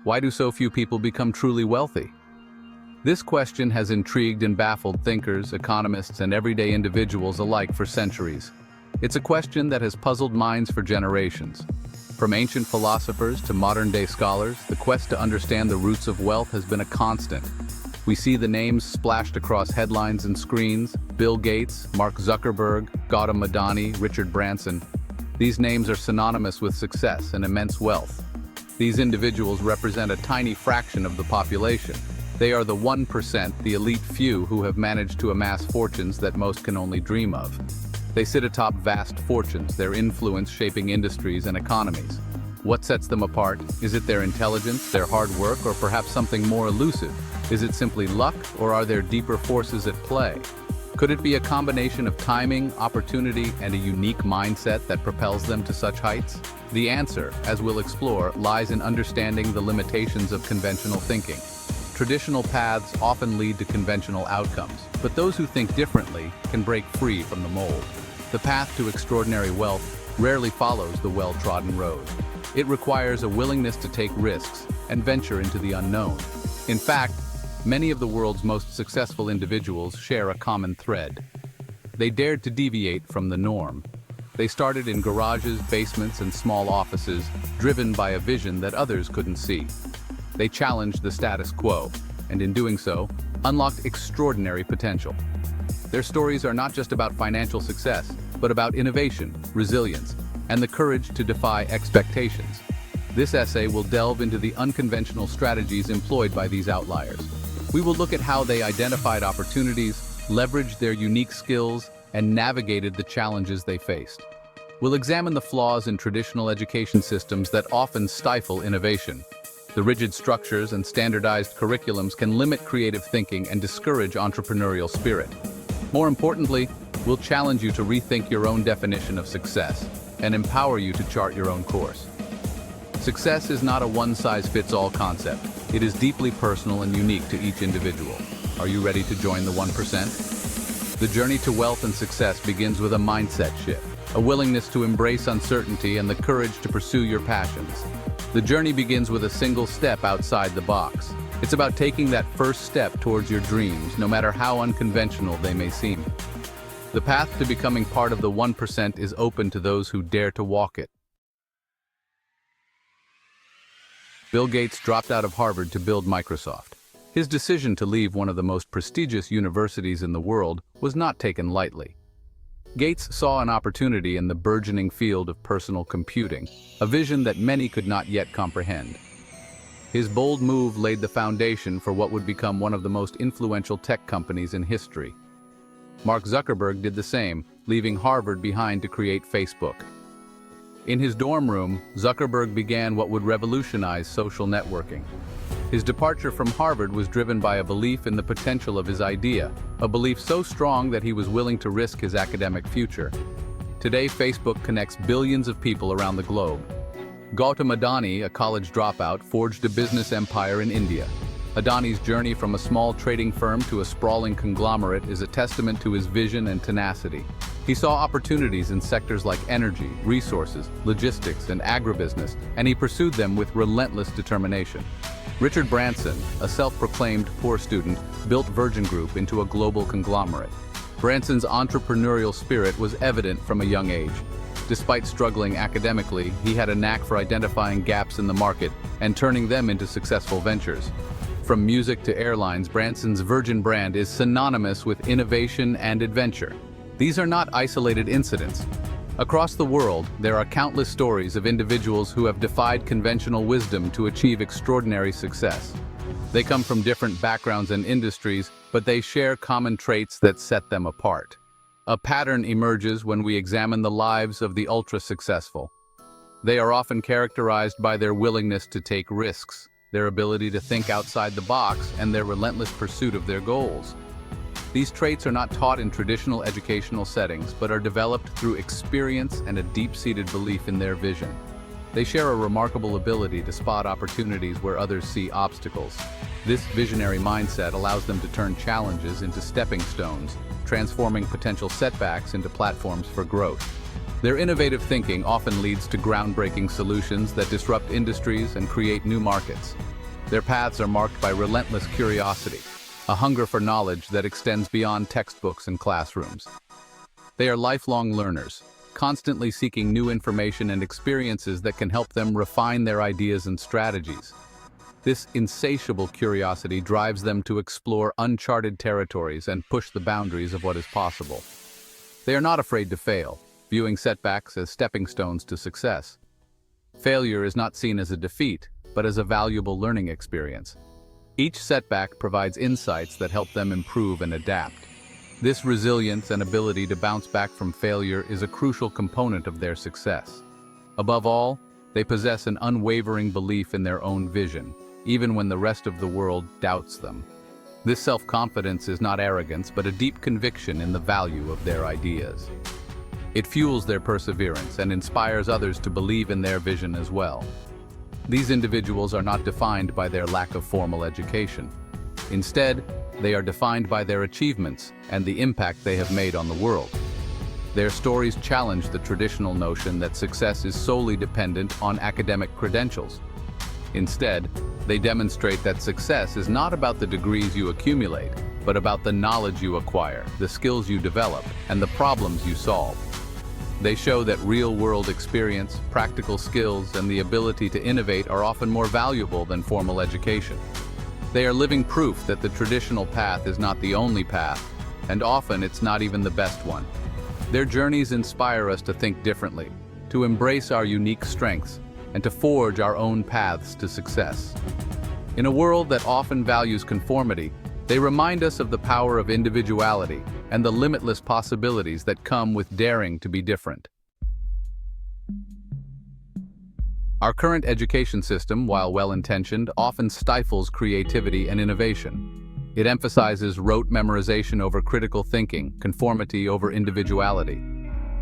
Why do so few people become truly wealthy? This question has intrigued and baffled thinkers, economists, and everyday individuals alike for centuries. It's a question that has puzzled minds for generations. From ancient philosophers to modern-day scholars, the quest to understand the roots of wealth has been a constant. We see the names splashed across headlines and screens: Bill Gates, Mark Zuckerberg, Gautam Adani, Richard Branson. These names are synonymous with success and immense wealth. These individuals represent a tiny fraction of the population. They are the 1%, the elite few who have managed to amass fortunes that most can only dream of. They sit atop vast fortunes, their influence shaping industries and economies. What sets them apart? Is it their intelligence, their hard work, or perhaps something more elusive? Is it simply luck, or are there deeper forces at play? Could it be a combination of timing, opportunity, and a unique mindset that propels them to such heights? The answer, as we'll explore, lies in understanding the limitations of conventional thinking. Traditional paths often lead to conventional outcomes, but those who think differently can break free from the mold. The path to extraordinary wealth rarely follows the well-trodden road. It requires a willingness to take risks and venture into the unknown. In fact, many of the world's most successful individuals share a common thread. They dared to deviate from the norm. They started in garages, basements, and small offices, driven by a vision that others couldn't see. They challenged the status quo, and in doing so, unlocked extraordinary potential. Their stories are not just about financial success, but about innovation, resilience, and the courage to defy expectations. This essay will delve into the unconventional strategies employed by these outliers. We will look at how they identified opportunities, leveraged their unique skills, and navigated the challenges they faced. We'll examine the flaws in traditional education systems that often stifle innovation. The rigid structures and standardized curriculums can limit creative thinking and discourage entrepreneurial spirit. More importantly, we'll challenge you to rethink your own definition of success and empower you to chart your own course. Success is not a one-size-fits-all concept. It is deeply personal and unique to each individual. Are you ready to join the 1%? The journey to wealth and success begins with a mindset shift, a willingness to embrace uncertainty and the courage to pursue your passions. The journey begins with a single step outside the box. It's about taking that first step towards your dreams, no matter how unconventional they may seem. The path to becoming part of the 1% is open to those who dare to walk it. Bill Gates dropped out of Harvard to build Microsoft. His decision to leave one of the most prestigious universities in the world was not taken lightly. Gates saw an opportunity in the burgeoning field of personal computing, a vision that many could not yet comprehend. His bold move laid the foundation for what would become one of the most influential tech companies in history. Mark Zuckerberg did the same, leaving Harvard behind to create Facebook. In his dorm room, Zuckerberg began what would revolutionize social networking. His departure from Harvard was driven by a belief in the potential of his idea, a belief so strong that he was willing to risk his academic future. Today, Facebook connects billions of people around the globe. Gautam Adani, a college dropout, forged a business empire in India. Adani's journey from a small trading firm to a sprawling conglomerate is a testament to his vision and tenacity. He saw opportunities in sectors like energy, resources, logistics, and agribusiness, and he pursued them with relentless determination. Richard Branson, a self-proclaimed poor student, built Virgin Group into a global conglomerate. Branson's entrepreneurial spirit was evident from a young age. Despite struggling academically, he had a knack for identifying gaps in the market and turning them into successful ventures. From music to airlines, Branson's Virgin brand is synonymous with innovation and adventure. These are not isolated incidents. Across the world, there are countless stories of individuals who have defied conventional wisdom to achieve extraordinary success. They come from different backgrounds and industries, but they share common traits that set them apart. A pattern emerges when we examine the lives of the ultra-successful. They are often characterized by their willingness to take risks, their ability to think outside the box, and their relentless pursuit of their goals. These traits are not taught in traditional educational settings, but are developed through experience and a deep-seated belief in their vision. They share a remarkable ability to spot opportunities where others see obstacles. This visionary mindset allows them to turn challenges into stepping stones, transforming potential setbacks into platforms for growth. Their innovative thinking often leads to groundbreaking solutions that disrupt industries and create new markets. Their paths are marked by relentless curiosity, a hunger for knowledge that extends beyond textbooks and classrooms. They are lifelong learners, constantly seeking new information and experiences that can help them refine their ideas and strategies. This insatiable curiosity drives them to explore uncharted territories and push the boundaries of what is possible. They are not afraid to fail, viewing setbacks as stepping stones to success. Failure is not seen as a defeat, but as a valuable learning experience. Each setback provides insights that help them improve and adapt. This resilience and ability to bounce back from failure is a crucial component of their success. Above all, they possess an unwavering belief in their own vision, even when the rest of the world doubts them. This self-confidence is not arrogance, but a deep conviction in the value of their ideas. It fuels their perseverance and inspires others to believe in their vision as well. These individuals are not defined by their lack of formal education. Instead, they are defined by their achievements and the impact they have made on the world. Their stories challenge the traditional notion that success is solely dependent on academic credentials. Instead, they demonstrate that success is not about the degrees you accumulate, but about the knowledge you acquire, the skills you develop, and the problems you solve. They show that real-world experience, practical skills, and the ability to innovate are often more valuable than formal education. They are living proof that the traditional path is not the only path, and often it's not even the best one. Their journeys inspire us to think differently, to embrace our unique strengths, and to forge our own paths to success. In a world that often values conformity, they remind us of the power of individuality and the limitless possibilities that come with daring to be different. Our current education system, while well-intentioned, often stifles creativity and innovation. It emphasizes rote memorization over critical thinking, conformity over individuality.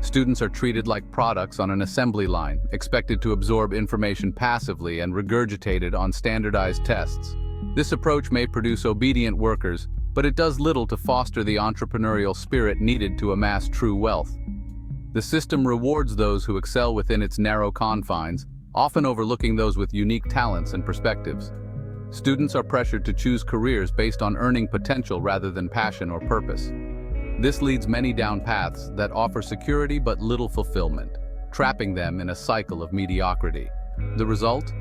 Students are treated like products on an assembly line, expected to absorb information passively and regurgitated on standardized tests. This approach may produce obedient workers, but it does little to foster the entrepreneurial spirit needed to amass true wealth. The system rewards those who excel within its narrow confines, often overlooking those with unique talents and perspectives. Students are pressured to choose careers based on earning potential rather than passion or purpose. This leads many down paths that offer security but little fulfillment, trapping them in a cycle of mediocrity. The result?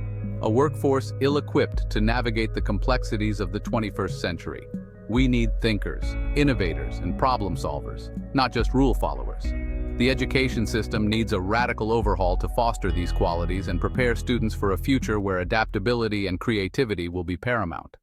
A workforce ill-equipped to navigate the complexities of the 21st century. We need thinkers, innovators, and problem solvers, not just rule followers. The education system needs a radical overhaul to foster these qualities and prepare students for a future where adaptability and creativity will be paramount.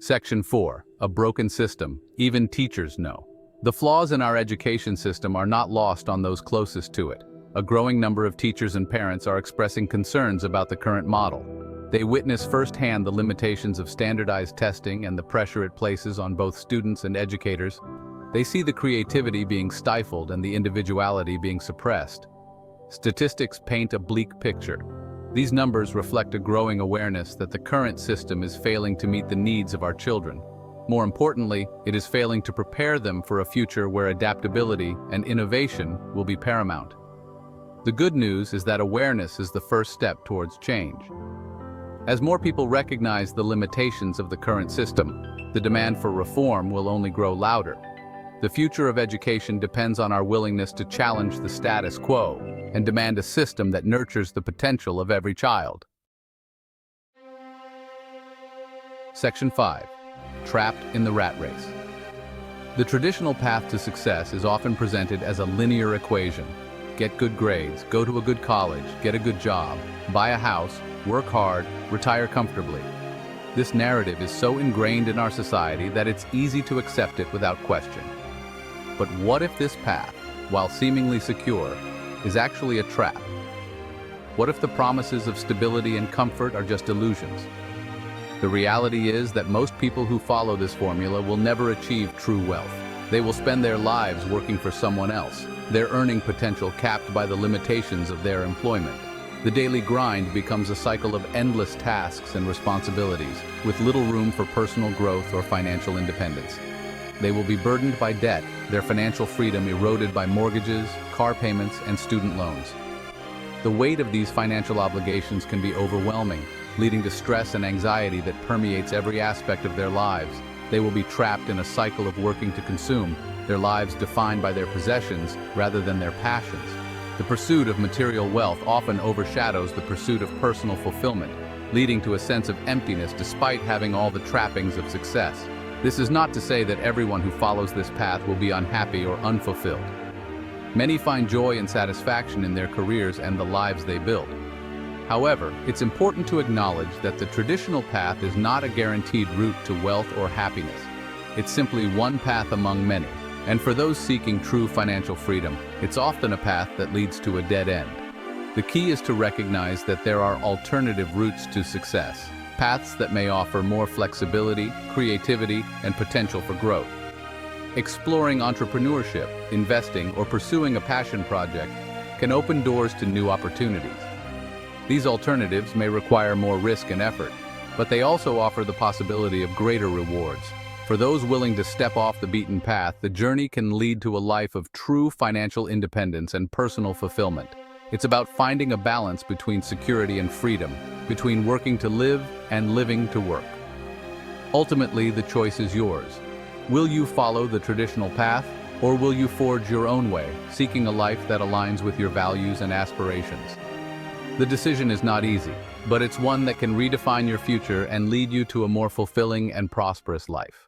Section 4. A broken system. Even teachers know. The flaws in our education system are not lost on those closest to it. A growing number of teachers and parents are expressing concerns about the current model. They witness firsthand the limitations of standardized testing and the pressure it places on both students and educators. They see the creativity being stifled and the individuality being suppressed. Statistics paint a bleak picture. These numbers reflect a growing awareness that the current system is failing to meet the needs of our children. More importantly, it is failing to prepare them for a future where adaptability and innovation will be paramount. The good news is that awareness is the first step towards change. As more people recognize the limitations of the current system, the demand for reform will only grow louder. The future of education depends on our willingness to challenge the status quo and demand a system that nurtures the potential of every child. Section 5. Trapped in the rat race. The traditional path to success is often presented as a linear equation. Get good grades, go to a good college, get a good job, buy a house, work hard, retire comfortably. This narrative is so ingrained in our society that it's easy to accept it without question. But what if this path, while seemingly secure, is actually a trap? What if the promises of stability and comfort are just illusions? The reality is that most people who follow this formula will never achieve true wealth. They will spend their lives working for someone else, their earning potential capped by the limitations of their employment. The daily grind becomes a cycle of endless tasks and responsibilities, with little room for personal growth or financial independence. They will be burdened by debt, their financial freedom eroded by mortgages, car payments, and student loans. The weight of these financial obligations can be overwhelming, leading to stress and anxiety that permeates every aspect of their lives. They will be trapped in a cycle of working to consume, their lives defined by their possessions rather than their passions. The pursuit of material wealth often overshadows the pursuit of personal fulfillment, leading to a sense of emptiness despite having all the trappings of success. This is not to say that everyone who follows this path will be unhappy or unfulfilled. Many find joy and satisfaction in their careers and the lives they build. However, it's important to acknowledge that the traditional path is not a guaranteed route to wealth or happiness. It's simply one path among many, and for those seeking true financial freedom, it's often a path that leads to a dead end. The key is to recognize that there are alternative routes to success, paths that may offer more flexibility, creativity, and potential for growth. Exploring entrepreneurship, investing, or pursuing a passion project can open doors to new opportunities. These alternatives may require more risk and effort, but they also offer the possibility of greater rewards. For those willing to step off the beaten path, the journey can lead to a life of true financial independence and personal fulfillment. It's about finding a balance between security and freedom, between working to live and living to work. Ultimately, the choice is yours. Will you follow the traditional path, or will you forge your own way, seeking a life that aligns with your values and aspirations? The decision is not easy, but it's one that can redefine your future and lead you to a more fulfilling and prosperous life.